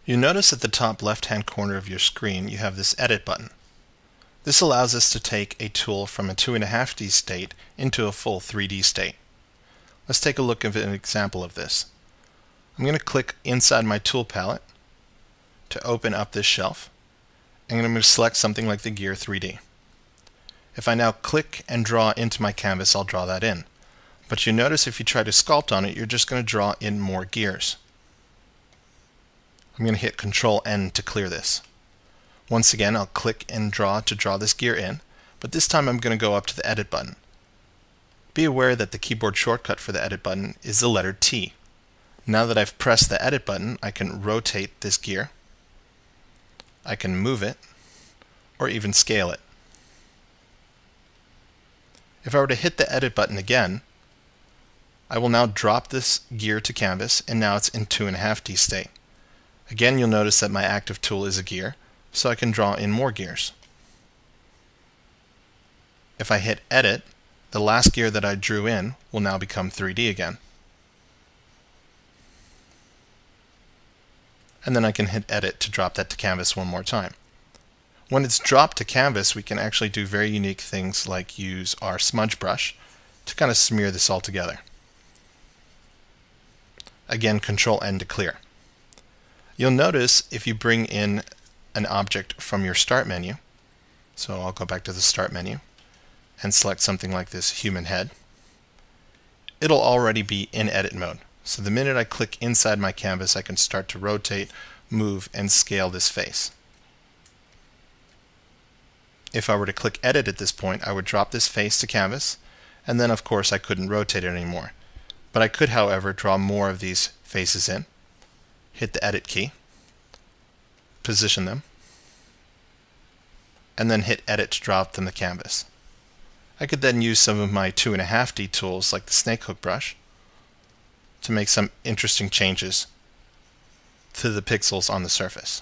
You notice at the top left-hand corner of your screen you have this Edit button. This allows us to take a tool from a 2.5D state into a full 3D state. Let's take a look at an example of this. I'm going to click inside my tool palette to open up this shelf. I'm going to select something like the gear 3D. If I now click and draw into my canvas, I'll draw that in. But you notice if you try to sculpt on it, you're just going to draw in more gears. I'm going to hit Control-N to clear this. Once again, I'll click and draw to draw this gear in, but this time I'm going to go up to the Edit button. Be aware that the keyboard shortcut for the Edit button is the letter T. Now that I've pressed the Edit button, I can rotate this gear, I can move it, or even scale it. If I were to hit the Edit button again, I will now drop this gear to canvas, and now it's in 2.5D state. Again, you'll notice that my active tool is a gear, so I can draw in more gears. If I hit Edit, the last gear that I drew in will now become 3D again. And then I can hit Edit to drop that to canvas one more time. When it's dropped to canvas, we can actually do very unique things like use our smudge brush to kind of smear this all together. Again, Control-N to clear. You'll notice if you bring in an object from your Start menu, so I'll go back to the Start menu and select something like this human head, it'll already be in edit mode. So the minute I click inside my canvas, I can start to rotate, move, and scale this face. If I were to click Edit at this point, I would drop this face to canvas, and then of course I couldn't rotate it anymore. But I could, however, draw more of these faces in, hit the Edit key, position them, and then hit Edit to drop them to canvas. I could then use some of my 2.5D tools like the snake hook brush to make some interesting changes to the pixels on the surface.